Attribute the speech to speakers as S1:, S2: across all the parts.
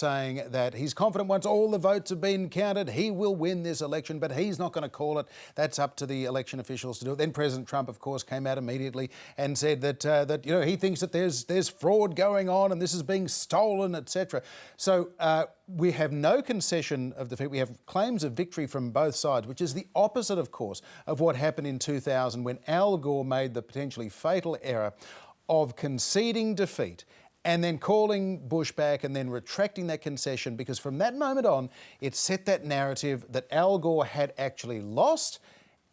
S1: saying that he's confident once all the votes have been counted, he will win this election, but he's not going to call it. That's up to the election officials to do it. Then President Trump, of course, came out immediately and said that he thinks that there's fraud going on and this is being stolen, etc. So we have no concession of defeat. We have claims of victory from both sides, which is the opposite, of course, of what happened in 2000 when Al Gore made the potentially fatal error of conceding defeat and then calling Bush back and then retracting that concession, because from that moment on, it set that narrative that Al Gore had actually lost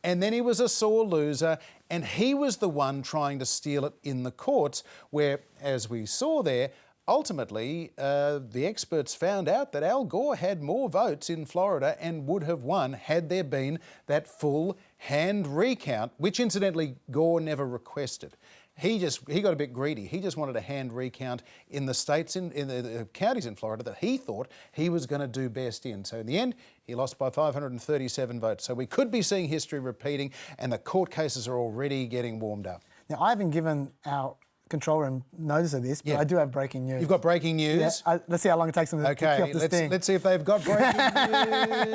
S1: and then he was a sore loser and he was the one trying to steal it in the courts where, as we saw there, ultimately, the experts found out that Al Gore had more votes in Florida and would have won had there been that full hand recount, which incidentally Gore never requested. He got a bit greedy. He just wanted a hand recount in the states, in the counties in Florida that he thought he was going to do best in. So in the end, he lost by 537 votes. So we could be seeing history repeating, and the court cases are already getting warmed up.
S2: Now, I haven't given our control room notice of this, but I do have breaking news.
S1: You've got breaking news?
S2: Yeah, let's see how long it takes them to kick off the sting.
S1: Let's see if they've got breaking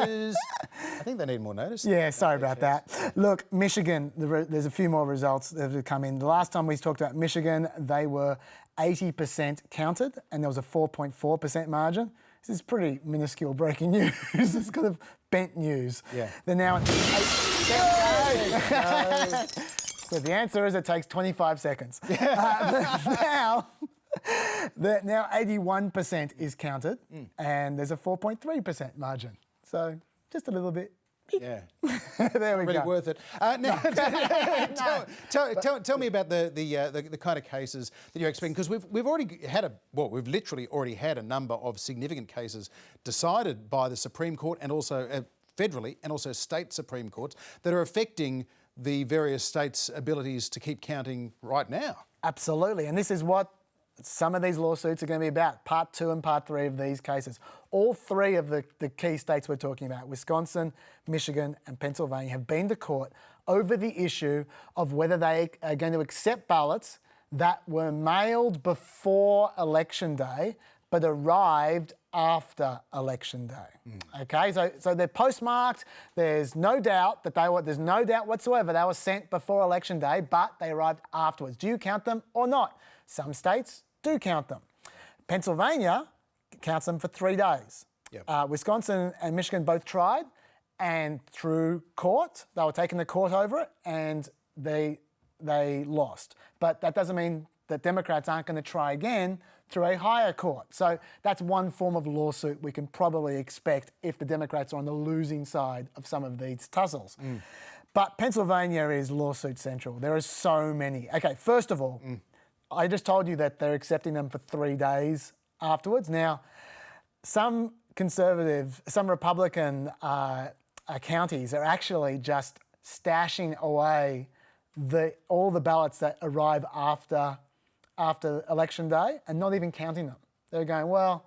S1: news. I think they need more notice.
S2: Yeah, sorry about that. Look, Michigan, there's a few more results that have come in. The last time we talked about Michigan, they were 80% counted and there was a 4.4% margin. This is pretty minuscule breaking news. It's kind of bent news.
S1: Yeah.
S2: They're now at 8. So the answer is it takes 25 seconds. Now 81% is counted and there's a 4.3% margin. So just a little bit.
S1: Yeah.
S2: There we
S1: really
S2: go.
S1: worth it. Now, tell me about the kind of cases that you're expecting, because we've already had we've literally already had a number of significant cases decided by the Supreme Court and also federally and also state Supreme Courts that are affecting the various states' abilities to keep counting right now.
S2: Absolutely, and this is what some of these lawsuits are going to be about, Part 2 and Part 3 of these cases. All three of the key states we're talking about, Wisconsin, Michigan and Pennsylvania, have been to court over the issue of whether they are going to accept ballots that were mailed before Election Day but arrived after Election Day. Okay, so they're postmarked. There's no doubt whatsoever they were sent before Election Day, but they arrived afterwards. Do you count them or not? Some states do count them. Pennsylvania counts them for 3 days.
S1: Yep.
S2: Wisconsin and Michigan both tried, and through court, they were taking the court over it, and they lost. But that doesn't mean that Democrats aren't going to try again through a higher court. So that's one form of lawsuit we can probably expect if the Democrats are on the losing side of some of these tussles. But Pennsylvania is lawsuit central. There are so many. Okay, first of all, I just told you that they're accepting them for 3 days afterwards. Now, some Republican counties are actually just stashing away all the ballots that arrive after Election Day and not even counting them. They're going, well,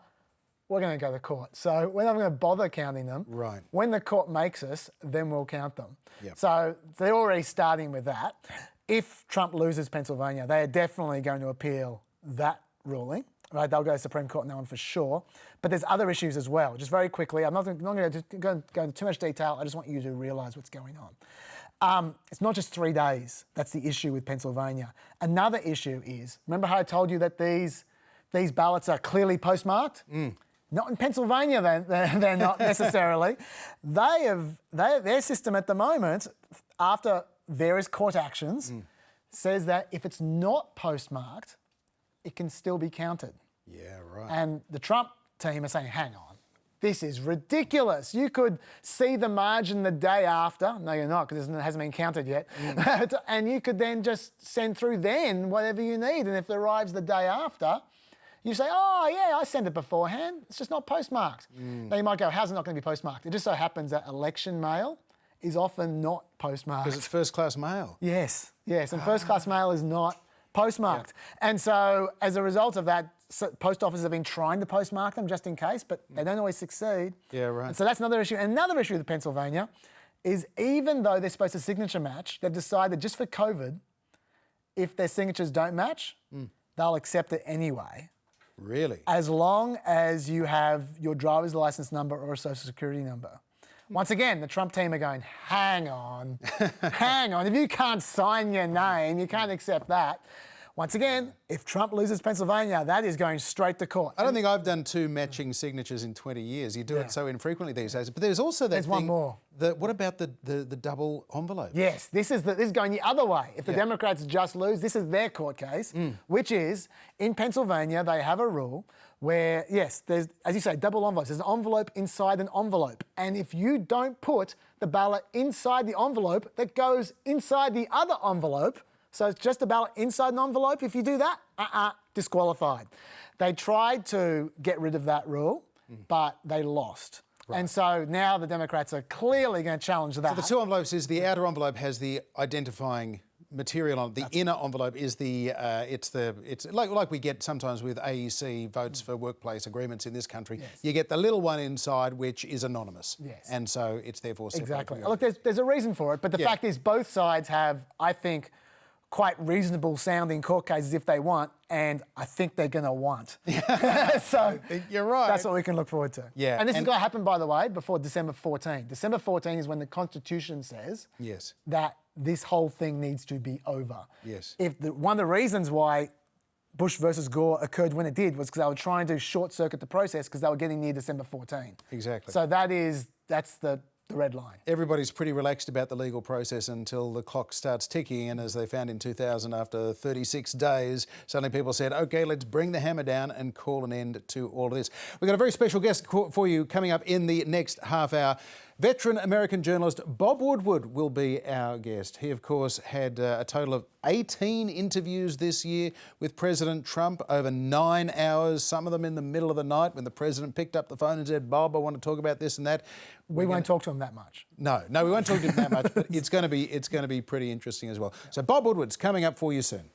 S2: we're going to go to court, so we're not going to bother counting them.
S1: Right.
S2: When the court makes us, then we'll count them.
S1: Yep.
S2: So they're already starting with that. If Trump loses Pennsylvania, they are definitely going to appeal that ruling. Right, they'll go to the Supreme Court on that one for sure. But there's other issues as well. Just very quickly, I'm not going to go into too much detail. I just want you to realise what's going on. It's not just 3 days. That's the issue with Pennsylvania. Another issue is, remember how I told you that these ballots are clearly postmarked? Not in Pennsylvania, they're not necessarily. Their system at the moment, after various court actions, says that if it's not postmarked, it can still be counted.
S1: Yeah, right.
S2: And the Trump team are saying, hang on, this is ridiculous. You could see the margin the day after. No, you're not, because it hasn't been counted yet. And you could then just send through then whatever you need. And if it arrives the day after, you say, oh, yeah, I sent it beforehand. It's just not postmarked. Now you might go, how's it not going to be postmarked? It just so happens that election mail is often not postmarked.
S1: Because it's first-class mail.
S2: Yes, and first-class mail is not postmarked. And so as a result of that, post offices have been trying to postmark them just in case, but they don't always succeed.
S1: Yeah, right.
S2: And so that's another issue. And another issue with Pennsylvania is even though they're supposed to signature match, they've decided just for COVID, if their signatures don't match, they'll accept it anyway.
S1: Really?
S2: as long as you have your driver's license number or a social security number. Once again, the Trump team are going, hang on, hang on. If you can't sign your name, you can't accept that. Once again, if Trump loses Pennsylvania, that is going straight to court.
S1: I don't think I've done 2 matching signatures in 20 years. You do it so infrequently these days. But there's also that
S2: There's one more.
S1: What about the double envelope?
S2: Yes, this is going the other way. If the Democrats just lose, this is their court case, which is, in Pennsylvania, they have a rule where, yes, there's, as you say, double envelopes. There's an envelope inside an envelope. And if you don't put the ballot inside the envelope that goes inside the other envelope, so it's just a ballot inside an envelope, if you do that, disqualified. They tried to get rid of that rule, but they lost. Right. And so now the Democrats are clearly going to challenge that.
S1: So the 2 envelopes is the outer envelope has the identifying material on it. The inner envelope is it's like we get sometimes with AEC votes for workplace agreements in this country. Yes. You get the little one inside which is anonymous. Yes. And so it's therefore separate.
S2: Exactly. Look, there's a reason for it, but the fact is both sides have, I think, quite reasonable sounding court cases if they want, and I think they're going to want. So
S1: you're right.
S2: That's what we can look forward to.
S1: Yeah.
S2: And this is going to happen, by the way, before December 14. December 14 is when the Constitution says that this whole thing needs to be over. Yes. One of the reasons why Bush versus Gore occurred when it did was because they were trying to short circuit the process because they were getting near December 14. Exactly. So that's the red line.
S1: Everybody's pretty relaxed about the legal process until the clock starts ticking, and as they found in 2000, after 36 days, suddenly people said, OK, let's bring the hammer down and call an end to all of this. We've got a very special guest for you coming up in the next half hour. Veteran American journalist Bob Woodward will be our guest. He, of course, had a total of 18 interviews this year with President Trump over 9 hours, some of them in the middle of the night when the president picked up the phone and said, Bob, I want to talk about this and that.
S2: We won't talk to him that much.
S1: No, we won't talk to him that much, but it's going to be pretty interesting as well. So Bob Woodward's coming up for you soon.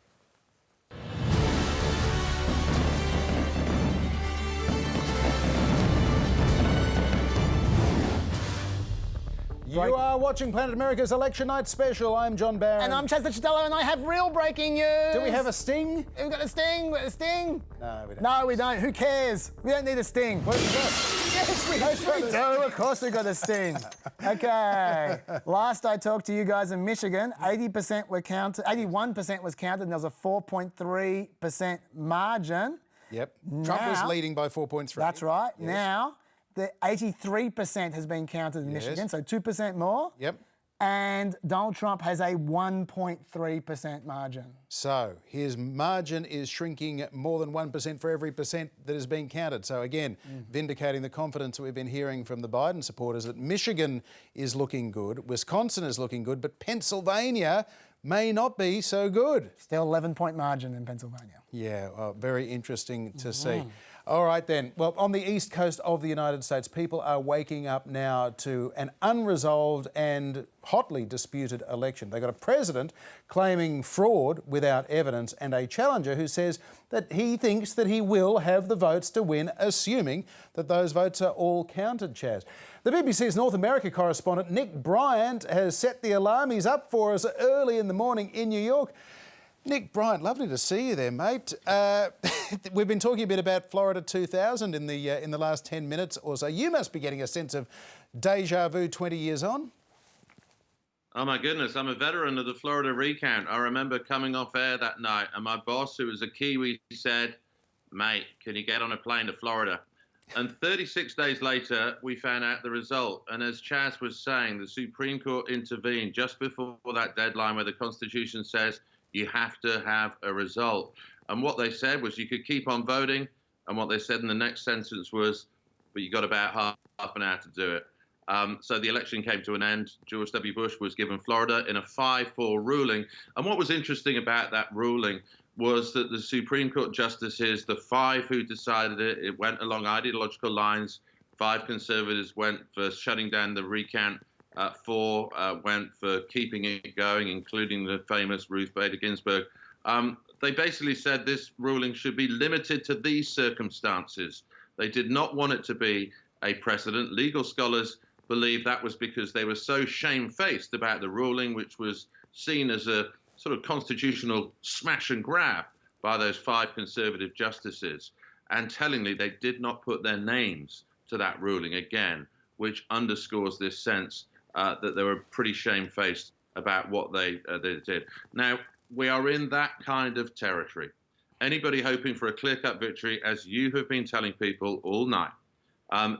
S1: You are watching Planet America's Election Night Special. I'm John Barron.
S2: And I'm Chester Chitello, and I have real breaking news.
S1: Do we have a sting?
S2: We've got a sting. We've got a sting.
S1: No, we don't.
S2: No, we don't. Who cares? We don't need a sting.
S1: What have we got?
S2: Yes, we do. Of course we got a sting. Okay. Last I talked to you guys in Michigan, 80% were counted, 81% was counted, and there was a 4.3% margin.
S1: Yep. Trump was leading by 4.3.
S2: That's right. Yes. Now, the 83% has been counted in Michigan, so 2% more. Yep. And Donald Trump has a 1.3% margin.
S1: So his margin is shrinking more than 1% for every percent that is being counted. So again, vindicating the confidence that we've been hearing from the Biden supporters that Michigan is looking good, Wisconsin is looking good, but Pennsylvania may not be so good.
S2: Still 11-point margin in Pennsylvania.
S1: Yeah, well, very interesting to see. All right then. Well, on the east coast of the United States, people are waking up now to an unresolved and hotly disputed election. They've got a president claiming fraud without evidence and a challenger who says that he thinks that he will have the votes to win, assuming that those votes are all counted, Chaz. The BBC's North America correspondent Nick Bryant has set the alarm. He's up for us early in the morning in New York. Nick Bryant, lovely to see you there, mate. We've been talking a bit about Florida 2000 in the last 10 minutes or so. You must be getting a sense of deja vu 20 years on.
S3: Oh my goodness, I'm a veteran of the Florida recount. I remember coming off air that night and my boss, who was a Kiwi, said, mate, can you get on a plane to Florida? And 36 days later, we found out the result. And as Chaz was saying, the Supreme Court intervened just before that deadline where the Constitution says you have to have a result. And what they said was you could keep on voting. And what they said in the next sentence was, but you got about half an hour to do it. So the election came to an end. George W. Bush was given Florida in a 5-4 ruling. And what was interesting about that ruling was that the Supreme Court justices, the 5 who decided it went along ideological lines. 5 conservatives went for shutting down the recount. 4 went for keeping it going, including the famous Ruth Bader Ginsburg. They basically said this ruling should be limited to these circumstances. They did not want it to be a precedent. Legal scholars believe that was because they were so shamefaced about the ruling, which was seen as a sort of constitutional smash and grab by those 5 conservative justices. And tellingly, they did not put their names to that ruling again, which underscores this sense that they were pretty shamefaced about what they did. Now, we are in that kind of territory. Anybody hoping for a clear-cut victory, as you have been telling people all night,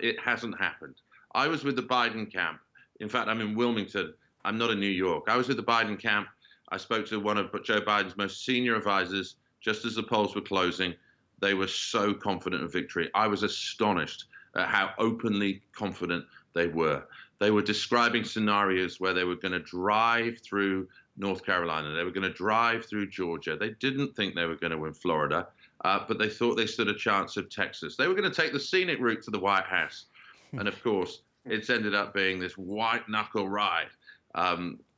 S3: it hasn't happened. I was with the Biden camp. In fact, I'm in Wilmington. I'm not in New York. I was with the Biden camp. I spoke to one of Joe Biden's most senior advisors just as the polls were closing. They were so confident of victory. I was astonished at how openly confident they were. They were describing scenarios where they were going to drive through North Carolina. They were going to drive through Georgia. They didn't think they were going to win Florida, but they thought they stood a chance of Texas. They were going to take the scenic route to the White House. And of course, it's ended up being this white knuckle ride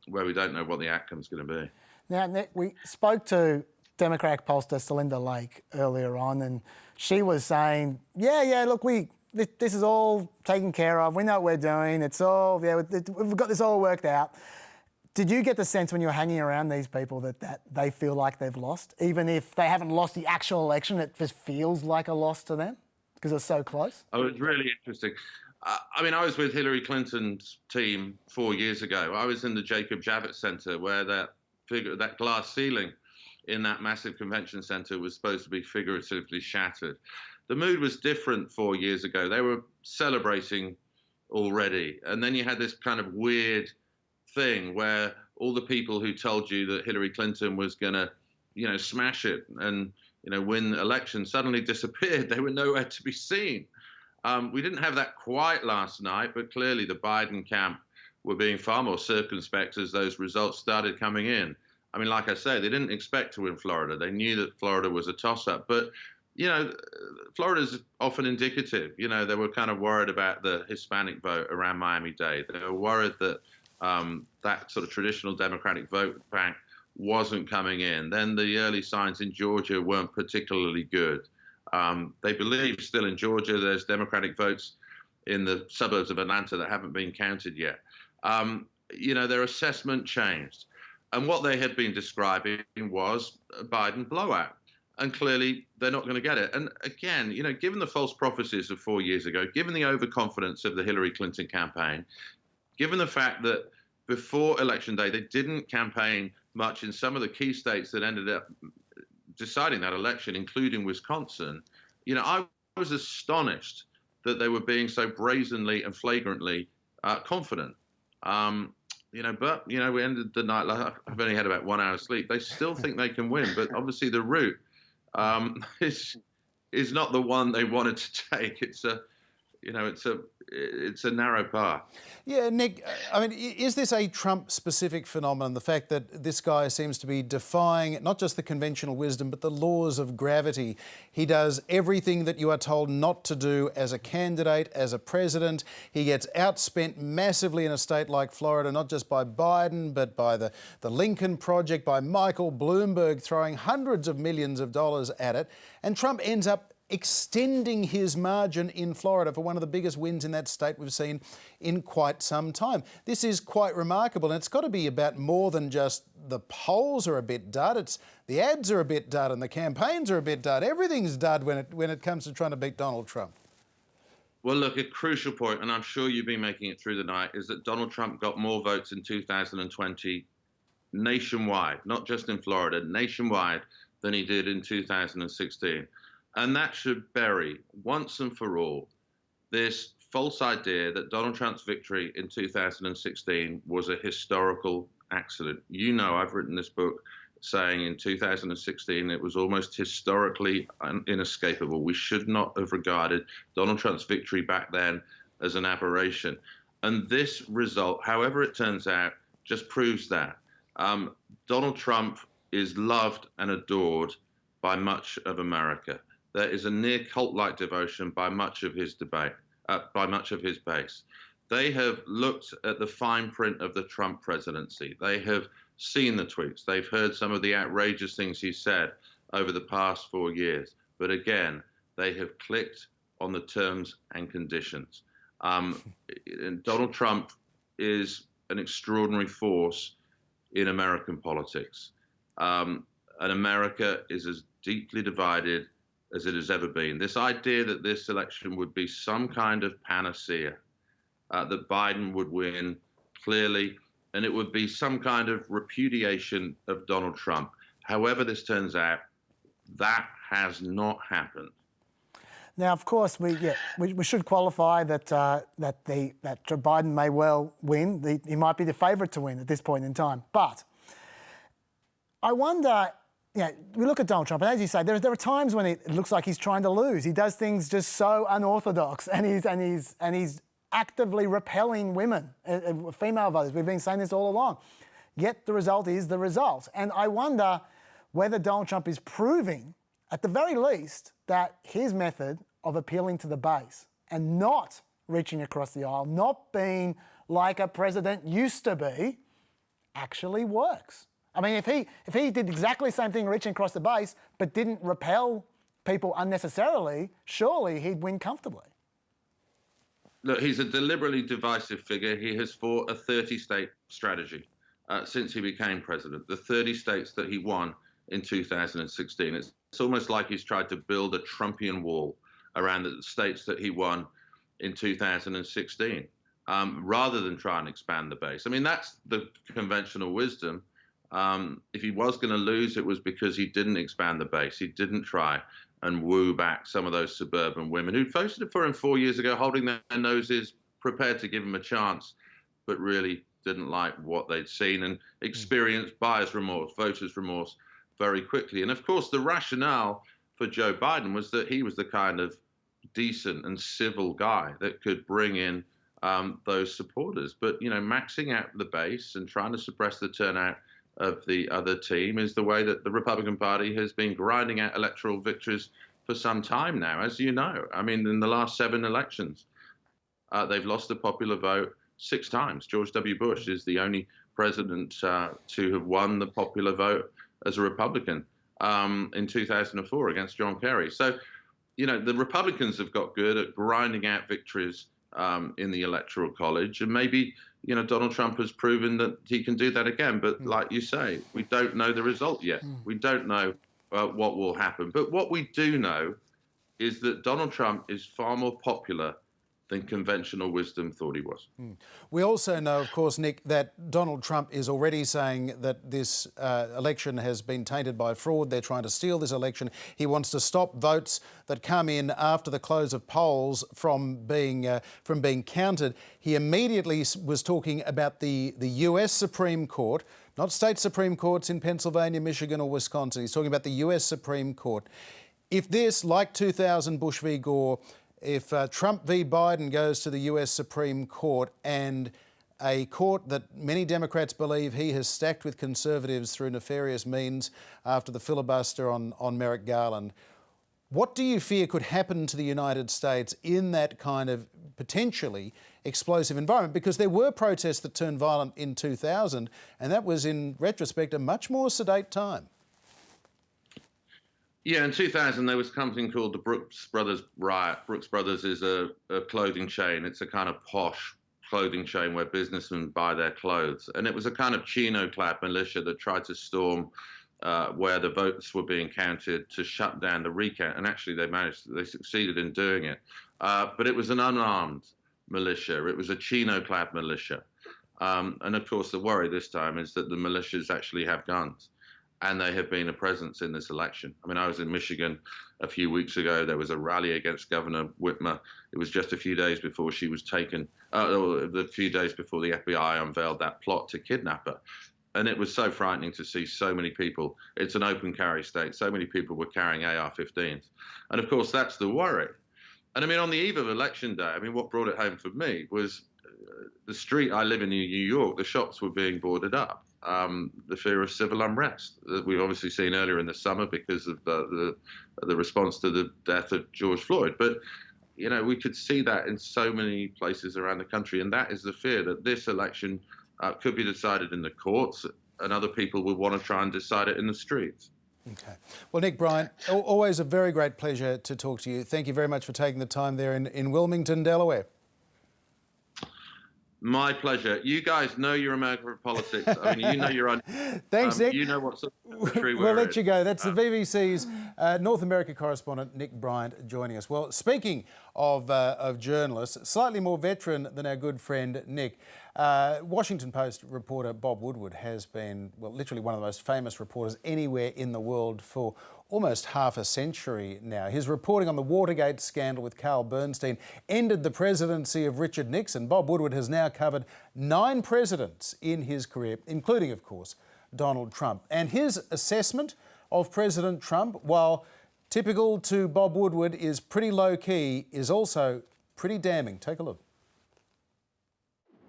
S3: where we don't know what the outcome's going to be.
S2: Now, Nick, we spoke to Democratic pollster Celinda Lake earlier on, and she was saying, yeah, look, this is all taken care of. We know what we're doing. It's all, we've got this all worked out. Did you get the sense when you're hanging around these people that they feel like they've lost? Even if they haven't lost the actual election, it just feels like a loss to them because it's so close?
S3: Oh, it's really interesting. I mean, I was with Hillary Clinton's team 4 years ago. I was in the Jacob Javits Center where that glass ceiling in that massive convention center was supposed to be figuratively shattered. The mood was different 4 years ago. They were celebrating already. And then you had this kind of weird thing where all the people who told you that Hillary Clinton was going to, smash it and, win elections suddenly disappeared. They were nowhere to be seen. We didn't have that quite last night, but clearly the Biden camp were being far more circumspect as those results started coming in. I mean, like I say, they didn't expect to win Florida. They knew that Florida was a toss-up. But, Florida's often indicative. They were kind of worried about the Hispanic vote around Miami-Dade. They were worried that that sort of traditional Democratic vote bank wasn't coming in. Then the early signs in Georgia weren't particularly good. They believe still in Georgia there's Democratic votes in the suburbs of Atlanta that haven't been counted yet. Their assessment changed. And what they had been describing was a Biden blowout. And clearly they're not going to get it. And again, given the false prophecies of 4 years ago, given the overconfidence of the Hillary Clinton campaign, given the fact that before Election Day, they didn't campaign much in some of the key states that ended up deciding that election, including Wisconsin, I was astonished that they were being so brazenly and flagrantly confident. But we ended the night. I've only had about 1 hour's sleep. They still think they can win, but obviously the route is not the one they wanted to take. It's a narrow path.
S1: Yeah, Nick, I mean, is this a Trump-specific phenomenon, the fact that this guy seems to be defying not just the conventional wisdom, but the laws of gravity? He does everything that you are told not to do as a candidate, as a president. He gets outspent massively in a state like Florida, not just by Biden, but by the Lincoln Project, by Michael Bloomberg throwing hundreds of millions of dollars at it. And Trump ends up extending his margin in Florida for one of the biggest wins in that state we've seen in quite some time. This is quite remarkable, and it's got to be about more than just the polls are a bit dud. It's the ads are a bit dud and the campaigns are a bit dud. Everything's dud when it comes to trying to beat Donald Trump.
S3: Well, look, a crucial point, and I'm sure you've been making it through the night, is that Donald Trump got more votes in 2020 nationwide, not just in Florida, nationwide, than he did in 2016. And that should bury, once and for all, this false idea that Donald Trump's victory in 2016 was a historical accident. I've written this book saying in 2016 it was almost historically inescapable. We should not have regarded Donald Trump's victory back then as an aberration. And this result, however it turns out, just proves that. Donald Trump is loved and adored by much of America. There is a near cult-like devotion by much of his base. They have looked at the fine print of the Trump presidency. They have seen the tweets. They've heard some of the outrageous things he said over the past 4 years. But again, they have clicked on the terms and conditions. And Donald Trump is an extraordinary force in American politics. And America is as deeply divided as it has ever been. This idea that this election would be some kind of panacea, that Biden would win clearly, and it would be some kind of repudiation of Donald Trump. However this turns out, that has not happened.
S2: Now, of course, we should qualify that that Joe Biden may well win. He might be the favourite to win at this point in time. But I wonder, we look at Donald Trump, and as you say, there are times when it looks like he's trying to lose. He does things just so unorthodox, and he's actively repelling women, female voters. We've been saying this all along. Yet the result is the result. And I wonder whether Donald Trump is proving, at the very least, that his method of appealing to the base and not reaching across the aisle, not being like a president used to be, actually works. I mean, if he did exactly the same thing, reaching across the base, but didn't repel people unnecessarily, surely he'd win comfortably.
S3: Look, he's a deliberately divisive figure. He has fought a 30-state strategy since he became president. The 30 states that he won in 2016. It's almost like he's tried to build a Trumpian wall around the states that he won in 2016, rather than try and expand the base. I mean, that's the conventional wisdom. If he was going to lose, it was because he didn't expand the base. He didn't try and woo back some of those suburban women who voted for him 4 years ago, holding their noses, prepared to give him a chance, but really didn't like what they'd seen and experienced buyer's remorse, voters' remorse very quickly. And of course, the rationale for Joe Biden was that he was the kind of decent and civil guy that could bring in those supporters. But, maxing out the base and trying to suppress the turnout of the other team is the way that the Republican Party has been grinding out electoral victories for some time now, as you know. I mean, in the last 7 elections, they've lost the popular vote 6 times. George W. Bush is the only president to have won the popular vote as a Republican in 2004 against John Kerry. So, the Republicans have got good at grinding out victories in the Electoral College, and maybe Donald Trump has proven that he can do that again. But like you say, we don't know the result yet. We don't know what will happen. But what we do know is that Donald Trump is far more popular than conventional wisdom thought he was.
S1: We also know, of course, Nick, that Donald Trump is already saying that this election has been tainted by fraud. They're trying to steal this election. He wants to stop votes that come in after the close of polls from being counted. He immediately was talking about the US Supreme Court, not state Supreme Courts in Pennsylvania, Michigan or Wisconsin. He's talking about the US Supreme Court. If this, like 2000 Bush v. Gore, if Trump v. Biden goes to the US Supreme Court, and a court that many Democrats believe he has stacked with conservatives through nefarious means after the filibuster on Merrick Garland, what do you fear could happen to the United States in that kind of potentially explosive environment? Because there were protests that turned violent in 2000, and that was, in retrospect, a much more sedate time.
S3: Yeah, in 2000, there was something called the Brooks Brothers riot. Brooks Brothers is a clothing chain. It's a kind of posh clothing chain where businessmen buy their clothes. And it was a kind of chino-clad militia that tried to storm where the votes were being counted to shut down the recount. And actually, they succeeded in doing it. But it was an unarmed militia. It was a chino-clad militia. And of course, the worry this time is that the militias actually have guns, and they have been a presence in this election. I mean, I was in Michigan a few weeks ago. There was a rally against Governor Whitmer. It was just a few days before she was taken, a few days before the FBI unveiled that plot to kidnap her. And it was so frightening to see so many people. It's an open carry state. So many people were carrying AR-15s. And of course, that's the worry. And I mean, on the eve of Election Day, I mean, what brought it home for me was the street I live in New York, the shops were being boarded up. The fear of civil unrest that we've obviously seen earlier in the summer because of the response to the death of George Floyd. But, we could see that in so many places around the country. And that is the fear that this election could be decided in the courts, and other people will want to try and decide it in the streets.
S1: Okay. Well, Nick Bryant, always a very great pleasure to talk to you. Thank you very much for taking the time there in Wilmington, Delaware.
S3: My pleasure. You guys know your American politics. I mean, you know your own.
S1: Thanks, Nick.
S3: You know what sort of country
S1: We'll
S3: we're
S1: let
S3: in.
S1: you go. That's the BBC's North America correspondent, Nick Bryant, joining us. Well, speaking of journalists, slightly more veteran than our good friend Nick, Washington Post reporter Bob Woodward has been, well, literally one of the most famous reporters anywhere in the world for almost half a century now. His reporting on the Watergate scandal with Carl Bernstein ended the presidency of Richard Nixon. Bob Woodward has now covered 9 presidents in his career, including, of course, Donald Trump. And his assessment of President Trump, while typical to Bob Woodward is pretty low-key, is also pretty damning. Take a look.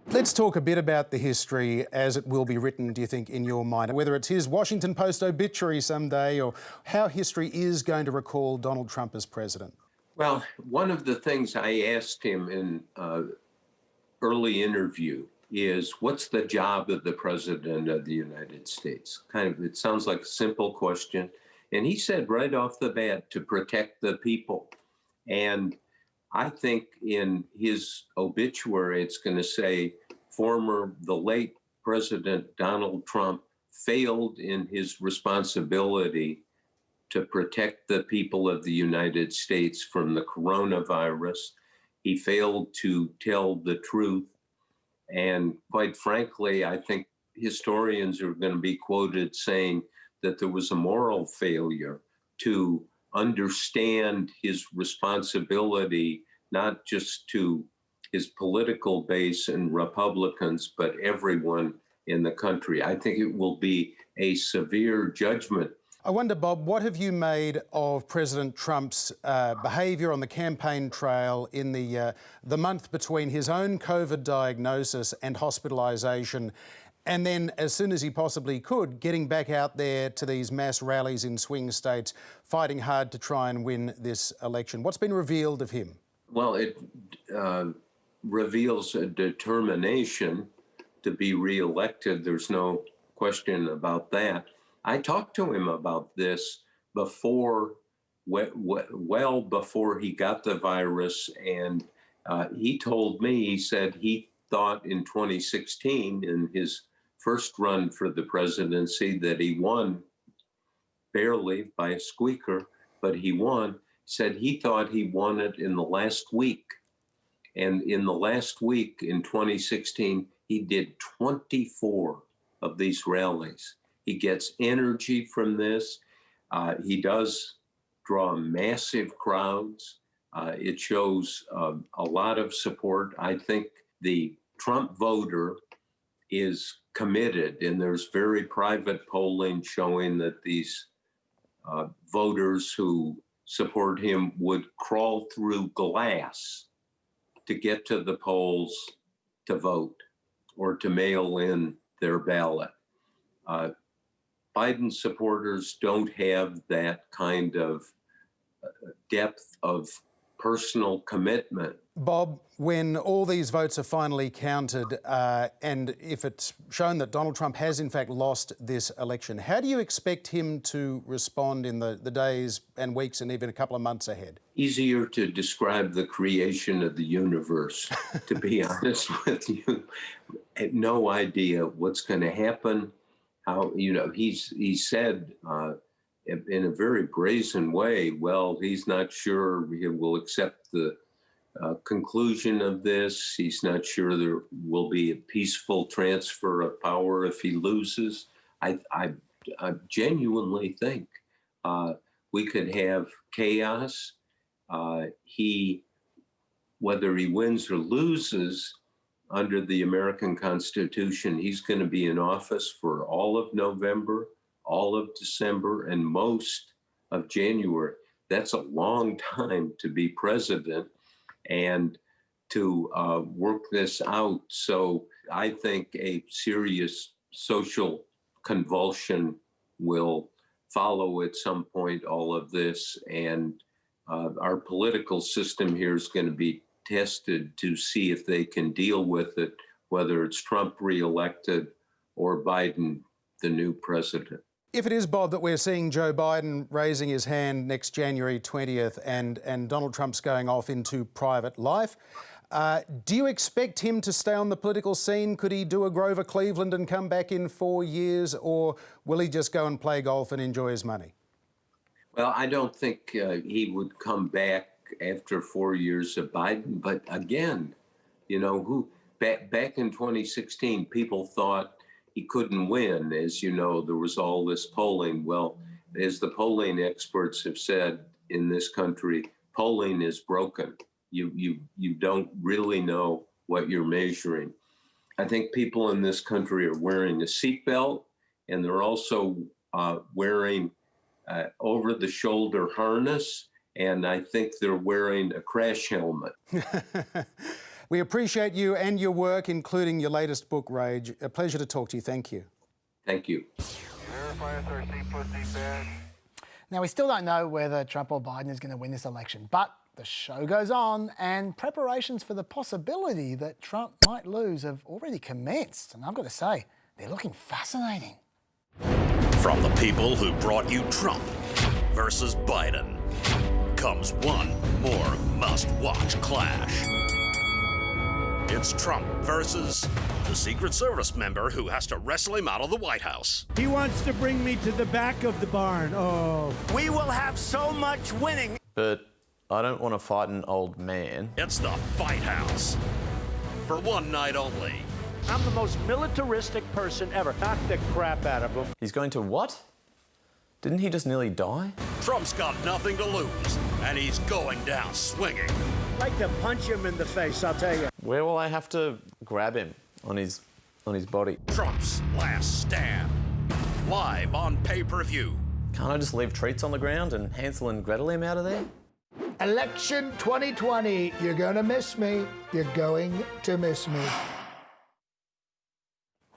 S1: Let's talk a bit about the history as it will be written, do you think, in your mind? Whether it's his Washington Post obituary someday or how history is going to recall Donald Trump as president.
S4: Well, one of the things I asked him in early interview is, what's the job of the President of the United States? It sounds like a simple question. And he said right off the bat, to protect the people. And I think in his obituary, it's going to say, the late President Donald Trump failed in his responsibility to protect the people of the United States from the coronavirus. He failed to tell the truth. And quite frankly, I think historians are going to be quoted saying that there was a moral failure to understand his responsibility, not just to his political base and Republicans, but everyone in the country. I think it will be a severe judgment.
S1: I wonder, Bob, what have you made of President Trump's behaviour on the campaign trail in the month between his own COVID diagnosis and hospitalisation, and then, as soon as he possibly could, getting back out there to these mass rallies in swing states, fighting hard to try and win this election? What's been revealed of him?
S4: Well, it reveals a determination to be reelected. There's no question about that. I talked to him about this before, well before he got the virus, and he told me, he said he thought in 2016, in his first run for the presidency, that he won barely by a squeaker, but he won. Said he thought he won it in the last week. And in the last week in 2016, he did 24 of these rallies. He gets energy from this. He does draw massive crowds. It shows a lot of support. I think the Trump voter is committed, and there's very private polling showing that these voters who support him would crawl through glass to get to the polls to vote or to mail in their ballot. Biden supporters don't have that kind of depth of personal commitment.
S1: Bob, when all these votes are finally counted, and if it's shown that Donald Trump has in fact lost this election, how do you expect him to respond in the days and weeks and even a couple of months ahead?
S4: Easier to describe the creation of the universe, to be honest with you. I have no idea what's going to happen. How, he said in a very brazen way, well, he's not sure he will accept the conclusion of this. He's not sure there will be a peaceful transfer of power if he loses. I genuinely think we could have chaos. Whether he wins or loses, under the American Constitution, he's going to be in office for all of November, all of December, and most of January. That's a long time to be president and to work this out. So I think a serious social convulsion will follow at some point all of this. And our political system here is going to be tested to see if they can deal with it, whether it's Trump reelected or Biden, the new president.
S1: If it is, Bob, that we're seeing Joe Biden raising his hand next January 20th and Donald Trump's going off into private life, Do you expect him to stay on the political scene? Could he do a Grover Cleveland and come back in 4 years, or will he just go and play golf and enjoy his money?
S4: Well, I don't think he would come back after 4 years of Biden. But again, you know, back in 2016, people thought he couldn't win. As you know, there was all this polling. Well, as the polling experts have said in this country, polling is broken. You don't really know what you're measuring. I think people in this country are wearing a seatbelt, and they're also wearing over-the-shoulder harness, and I think they're wearing a crash helmet.
S1: We appreciate you and your work, including your latest book, Rage. A pleasure to talk to you. Thank you.
S4: Thank you.
S2: Now, we still don't know whether Trump or Biden is going to win this election, but the show goes on, and preparations for the possibility that Trump might lose have already commenced. And I've got to say, they're looking fascinating.
S5: From the people who brought you Trump versus Biden comes one more must-watch clash. It's Trump versus the Secret Service member who has to wrestle him out of the White House.
S6: He wants to bring me to the back of the barn. Oh.
S7: We will have so much winning.
S8: But I don't want to fight an old man.
S5: It's the Fight House. For one night only.
S7: I'm the most militaristic person ever. Knock the crap out of him.
S8: He's going to what? Didn't he just nearly die?
S5: Trump's got nothing to lose, and he's going down swinging.
S7: I'd like to punch him in the face, I'll tell you.
S8: Where will I have to grab him on his body?
S5: Trump's last stand. Live on pay-per-view.
S8: Can't I just leave treats on the ground and Hansel and Gretel him out of there?
S6: Election 2020. You're going to miss me. You're going to miss me.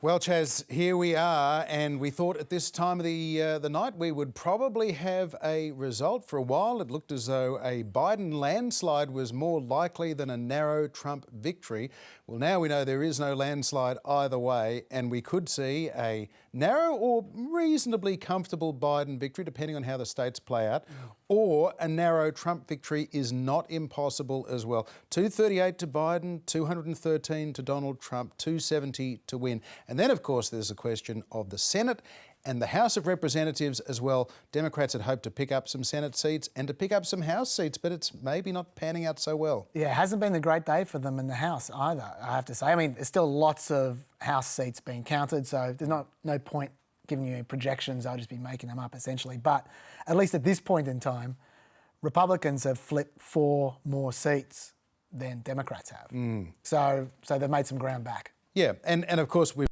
S1: Well, Chaz, here we are, and we thought at this time of the night we would probably have a result. For a while, it looked as though a Biden landslide was more likely than a narrow Trump victory. Well, now we know there is no landslide either way, and we could see a narrow or reasonably comfortable Biden victory, depending on how the states play out, or a narrow Trump victory is not impossible as well. 238 to Biden, 213 to Donald Trump, 270 to win. And then, of course, there's a question of the Senate and the House of Representatives as well. Democrats had hoped to pick up some Senate seats and to pick up some House seats, but it's maybe not panning out so well.
S2: Yeah, it hasn't been a great day for them in the House either, I have to say. I mean, there's still lots of House seats being counted, so there's no point giving you projections. I'll just be making them up, essentially. But at least at this point in time, Republicans have flipped 4 more seats than Democrats have. So they've made some ground back.
S1: Yeah, and of course we've